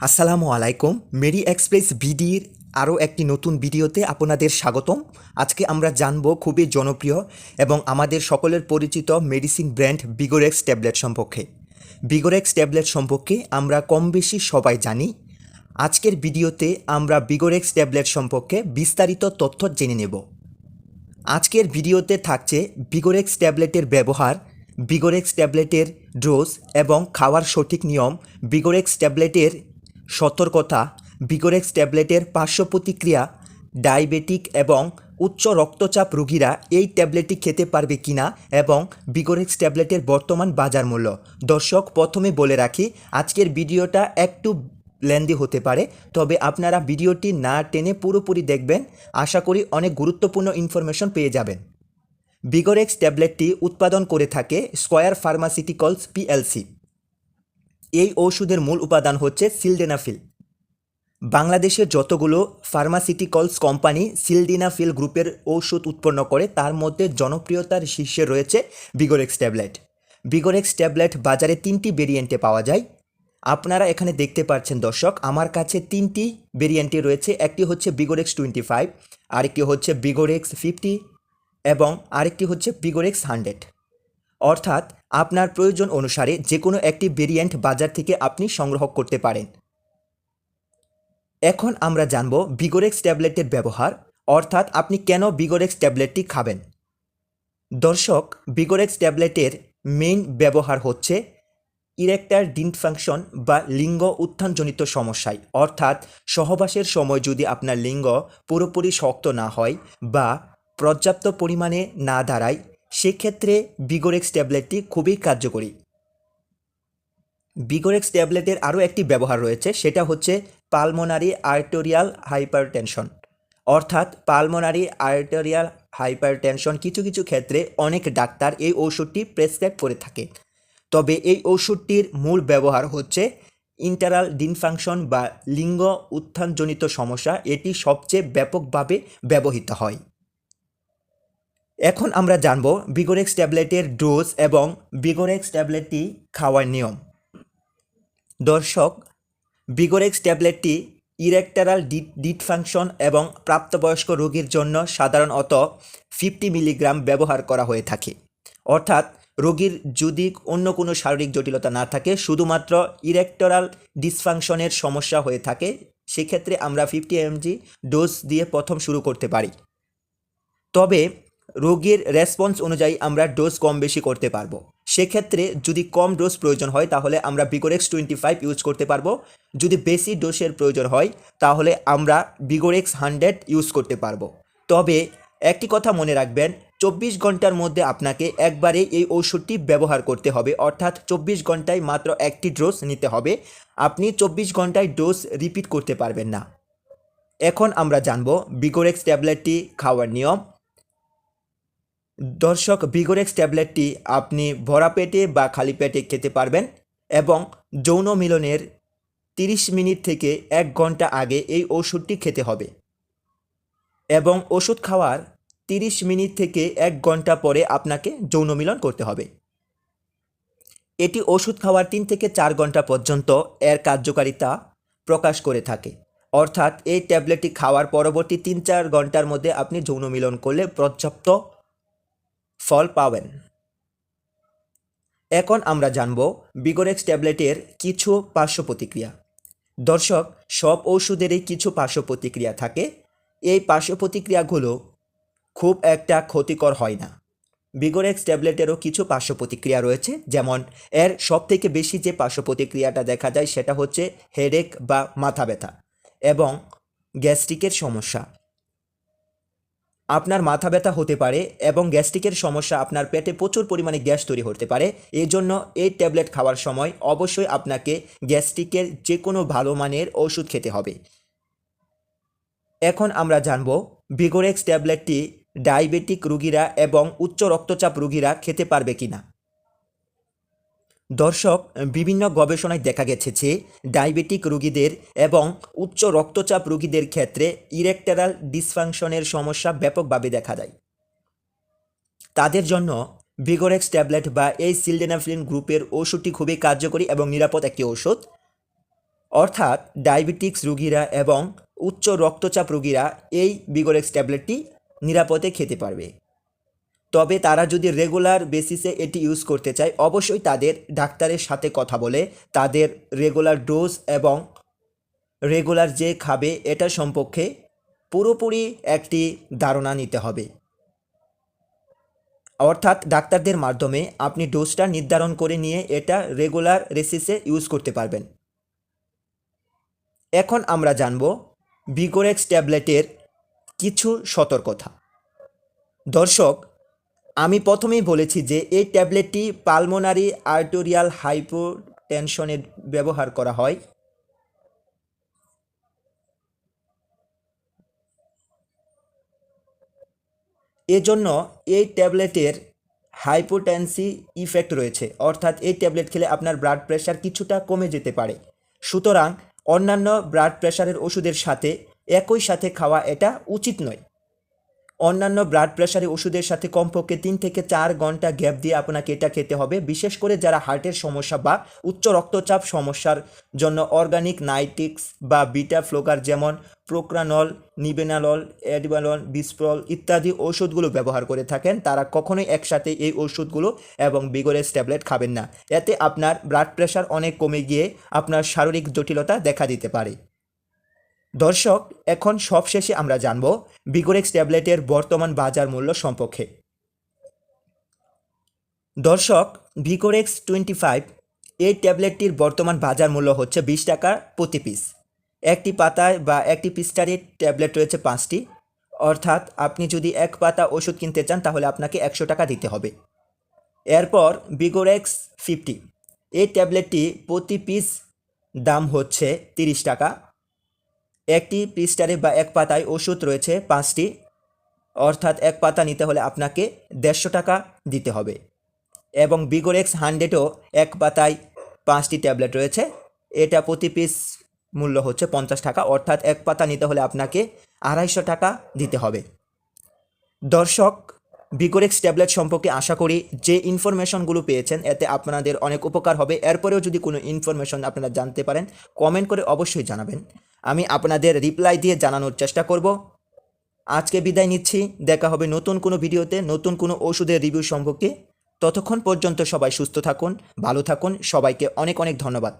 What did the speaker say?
আসসালামু আলাইকুম। Mary express বিডির আরও একটি নতুন ভিডিওতে আপনাদের স্বাগতম। আজকে আমরা জানব খুবই জনপ্রিয় এবং আমাদের সকলের পরিচিত মেডিসিন ব্র্যান্ড বিগোরেক্স ট্যাবলেট সম্পর্কে। বিগোরেক্স ট্যাবলেট সম্পর্কে আমরা কম বেশি সবাই জানি। আজকের ভিডিওতে আমরা বিগোরেক্স ট্যাবলেট সম্পর্কে বিস্তারিত তথ্য জেনে নেব। আজকের ভিডিওতে থাকছে বিগোরেক্স ট্যাবলেটের ব্যবহার, বিগোরেক্স ট্যাবলেটের ডোজ এবং খাওয়ার সঠিক নিয়ম, বিগোরেক্স ট্যাবলেটের সতর্কতা, বিগোরেক্স ট্যাবলেটের পার্শ্ব প্রতিক্রিয়া, ডায়াবেটিক এবং উচ্চ রক্তচাপ রোগীরা এই ট্যাবলেটটি খেতে পারবে কিনা এবং বিগোরেক্স ট্যাবলেটের বর্তমান বাজার মূল্য। দর্শক, প্রথমে বলে রাখি, আজকের ভিডিওটা একটু লেন্দি হতে পারে, তবে আপনারা ভিডিওটি না টেনে পুরোপুরি দেখবেন। আশা করি অনেক গুরুত্বপূর্ণ ইনফরমেশন পেয়ে যাবেন। বিগোরেক্স ট্যাবলেটটি উৎপাদন করে থাকে স্কয়ার ফার্মাসিউটিক্যালস পিএলসি। এই ওষুধের মূল উপাদান হচ্ছে সিলডেনাফিল। বাংলাদেশের যতগুলো ফার্মাসিউটিক্যালস কোম্পানি সিলডেনাফিল গ্রুপের ওষুধ উৎপন্ন করে তার মধ্যে জনপ্রিয়তার শীর্ষে রয়েছে বিগোরেক্স ট্যাবলেট। বিগোরেক্স ট্যাবলেট বাজারে 3টি ভেরিয়েন্টে পাওয়া যায়। আপনারা এখানে দেখতে পাচ্ছেন দর্শক, আমার কাছে 3টি ভেরিয়েন্টে রয়েছে। একটি হচ্ছে বিগোরেক্স 25, আরেকটি হচ্ছে বিগোরেক্স 50 এবং আরেকটি হচ্ছে বিগোরেক্স 100। অর্থাৎ আপনার প্রয়োজন অনুসারে যে কোনো একটি ভেরিয়েন্ট বাজার থেকে আপনি সংগ্রহ করতে পারেন। এখন আমরা জানব বিগোরেক্স ট্যাবলেটের ব্যবহার, অর্থাৎ আপনি কেন বিগোরেক্স ট্যাবলেটটি খাবেন। দর্শক, বিগোরেক্স ট্যাবলেটের মেইন ব্যবহার হচ্ছে ইরেকটাইল ডিসফাংশন বা লিঙ্গ উত্থানজনিত সমস্যায়। অর্থাৎ সহবাসের সময় যদি আপনার লিঙ্গ পুরোপুরি শক্ত না হয় বা পর্যাপ্ত পরিমাণে না দাঁড়ায়, সেক্ষেত্রে বিগোরেক্স ট্যাবলেটটি খুবই কার্যকরী। বিগোরেক্স ট্যাবলেটের আরও একটি ব্যবহার রয়েছে, সেটা হচ্ছে পালমোনারি আর্টেরিয়াল হাইপারটেনশন। অর্থাৎ পালমোনারি আর্টেরিয়াল হাইপারটেনশন কিছু কিছু ক্ষেত্রে অনেক ডাক্তার এই ওষুধটি প্রেসক্রাইব করে থাকে। তবে এই ওষুধটির মূল ব্যবহার হচ্ছে ইন্টারাল ডিসফাংশন বা লিঙ্গ উত্থানজনিত সমস্যা। এটি সবচেয়ে ব্যাপকভাবে ব্যবহৃত হয়। এখন আমরা জানব বিগোরেক্স ট্যাবলেটের ডোজ এবং বিগোরেক্স ট্যাবলেটটি খাওয়ার নিয়ম। দর্শক, বিগোরেক্স ট্যাবলেটটি ইরেকটাইল ডিসফাংশন এবং প্রাপ্তবয়স্ক রোগীর জন্য সাধারণত 50 মিলিগ্রাম ব্যবহার করা হয়ে থাকে। অর্থাৎ রোগীর যদি অন্য কোনো শারীরিক জটিলতা না থাকে, শুধুমাত্র ইরেকটাইল ডিসফাংশনের সমস্যা হয়ে থাকে, সেক্ষেত্রে আমরা 50 mg ডোজ দিয়ে প্রথম শুরু করতে পারি। তবে রোগীর রেসপন্স অনুযায়ী আমরা ডোজ কম বেশি করতে পারবো। সেক্ষেত্রে যদি কম ডোজ প্রয়োজন হয় তাহলে আমরা বিগোরেক্স 25 ইউজ করতে পারবো। যদি বেশি ডোজের প্রয়োজন হয় তাহলে আমরা বিগোরেক্স 100 ইউজ করতে পারবো। তবে একটি কথা মনে রাখবেন, 24 ঘন্টার মধ্যে আপনাকে একবারে এই ওষুধটি ব্যবহার করতে হবে। অর্থাৎ 24 ঘন্টায় মাত্র একটি ডোজ নিতে হবে। আপনি 24 ঘন্টায় ডোজ রিপিট করতে পারবেন না। এখন আমরা জানবো বিগোরেক্স ট্যাবলেটটি খাওয়ার নিয়ম। দর্শক, বিগোরেক্স ট্যাবলেটটি আপনি ভরা পেটে বা খালি পেটে খেতে পারবেন এবং যৌন মিলনের 30 মিনিট থেকে 1 ঘন্টা আগে এই ওষুধটি খেতে হবে এবং ওষুধ খাওয়ার 30 মিনিট থেকে 1 ঘন্টা পরে আপনাকে যৌন মিলন করতে হবে। এটি ওষুধ খাওয়ার 3 থেকে 4 ঘন্টা পর্যন্ত এর কার্যকারিতা প্রকাশ করে থাকে। অর্থাৎ এই ট্যাবলেটটি খাওয়ার পরবর্তী 3-4 ঘন্টার মধ্যে আপনি যৌন মিলন করলে পর্যাপ্ত ফল পাবেন। এখন আমরা জানব বিগোরেক্স ট্যাবলেটের কিছু পার্শ্ব প্রতিক্রিয়া। দর্শক, সব ওষুধেরই কিছু পার্শ্ব প্রতিক্রিয়া থাকে। এই পার্শ্ব প্রতিক্রিয়াগুলো খুব একটা ক্ষতিকর হয় না। বিগোরেক্স ট্যাবলেটেরও কিছু পার্শ্ব প্রতিক্রিয়া রয়েছে, যেমন এর সবথেকে বেশি যে পার্শ্ব প্রতিক্রিয়াটা দেখা যায় সেটা হচ্ছে হেডেক বা মাথা ব্যথা এবং গ্যাস্ট্রিকের সমস্যা। আপনার মাথা ব্যথা হতে পারে এবং গ্যাস্ট্রিকের সমস্যা, আপনার পেটে প্রচুর পরিমাণে গ্যাস তৈরি হতে পারে। এই জন্য এই ট্যাবলেট খাওয়ার সময় অবশ্যই আপনাকে গ্যাস্ট্রিকের যে কোনো ভালো মানের ওষুধ খেতে হবে। এখন আমরা জানব বিগোরেক্স ট্যাবলেটটি ডায়াবেটিক রোগীরা এবং উচ্চ রক্তচাপ রোগীরা খেতে পারবে কিনা। দর্শক, বিভিন্ন গবেষণায় দেখা গেছে যে ডায়াবেটিক রোগীদের এবং উচ্চ রক্তচাপ রোগীদের ক্ষেত্রে ইরেকটাইল ডিসফাংশনের সমস্যা ব্যাপকভাবে দেখা যায়। তাদের জন্য বিগোরেক্স ট্যাবলেট বা এই সিলডেনাফিল গ্রুপের ওষুধটি খুবই কার্যকরী এবং নিরাপদ একটি ওষুধ। অর্থাৎ ডায়াবেটিক্স রোগীরা এবং উচ্চ রক্তচাপ রোগীরা এই বিগোরেক্স ট্যাবলেটটি নিরাপদে খেতে পারবে। তবে তারা যদি রেগুলার বেসিসে এটি ইউজ করতে চায়, অবশ্যই তাদের ডাক্তারের সাথে কথা বলে তাদের রেগুলার ডোজ এবং রেগুলার যে খাবে এটা সম্পর্কে পুরোপুরি একটি ধারণা নিতে হবে। অর্থাৎ ডাক্তারদের মাধ্যমে আপনি ডোজটা নির্ধারণ করে নিয়ে এটা রেগুলার বেসিসে ইউজ করতে পারবেন। এখন আমরা জানব বিগোরেক্স ট্যাবলেটের কিছু সতর্কতা। দর্শক, আমি প্রথমেই বলেছি যে এই ট্যাবলেটটি পালমোনারি আর্টেরিয়াল হাইপোটেনশনে ব্যবহার করা হয়। এজন্য এই ট্যাবলেটের হাইপোটেনসি ইফেক্ট রয়েছে, অর্থাৎ এই ট্যাবলেট খেলে আপনার ব্লাড প্রেশার কিছুটা কমে যেতে পারে। সুতরাং অন্যান্য ব্লাড প্রেশারের ওষুধের সাথে একই সাথে খাওয়া এটা উচিত নয়। অন্যান্য ব্লাড প্রেশারের ওষুধের সাথে কমপক্ষে 3 থেকে 4 ঘন্টা গ্যাপ দিয়ে আপনাকে এটা খেতে হবে। বিশেষ করে যারা হার্টের সমস্যা বা উচ্চ রক্তচাপ সমস্যার জন্য অর্গানিক নাইটিক্স বা বিটা ফ্লোকার যেমন প্রোক্রানল, নিবেনালল, অ্যাডভালন, বিসপ্রল ইত্যাদি ওষুধগুলো ব্যবহার করে থাকেন, তারা কখনোই একসাথে এই ওষুধগুলো এবং বিগোরেক্স ট্যাবলেট খাবেন না। এতে আপনার ব্লাড প্রেশার অনেক কমে গিয়ে আপনার শারীরিক জটিলতা দেখা দিতে পারে। দর্শক, এখন সবশেষে আমরা জানব বিগোরেক্স ট্যাবলেটের বর্তমান বাজার মূল্য সম্পর্কে। দর্শক, বিগোরেক্স 25 এই ট্যাবলেটটির বর্তমান বাজার মূল্য হচ্ছে 20 টাকা প্রতি পিস। একটি পাতায় বা একটি পিস্টারে ট্যাবলেট রয়েছে 5টি, অর্থাৎ আপনি যদি এক পাতা ওষুধ কিনতে চান তাহলে আপনাকে 100 টাকা দিতে হবে। এরপর বিগোরেক্স 50 এই ট্যাবলেটটি প্রতি পিস দাম হচ্ছে 30 টাকা। একটি পিস্টারে বা এক পাতায় ওষুধ রয়েছে 5টি, অর্থাৎ এক পাতা নিতে হলে আপনাকে 150 টাকা দিতে হবে। এবং বিগোরেক্স 100ও এক পাতায় 5টি ট্যাবলেট রয়েছে, এটা প্রতি পিস মূল্য হচ্ছে 50 টাকা, অর্থাৎ এক পাতা নিতে হলে আপনাকে 250 টাকা দিতে হবে। দর্শক, বিগোরেক্স ট্যাবলেট সম্পর্কে আশা করি যে ইনফরমেশনগুলো পেয়েছেন এতে আপনাদের অনেক উপকার হবে। এরপরেও যদি কোনো ইনফরমেশন আপনারা জানতে পারেন কমেন্ট করে অবশ্যই জানাবেন, আমি আপনাদের রিপ্লাই দিয়ে জানানোর চেষ্টা করব। আজকে বিদায় নিচ্ছি, দেখা হবে নতুন কোনো ভিডিওতে নতুন কোনো ওষুধের রিভিউ সম্পর্কে। ততক্ষণ পর্যন্ত সবাই সুস্থ থাকুন, ভালো থাকুন, সবাইকে অনেক অনেক ধন্যবাদ।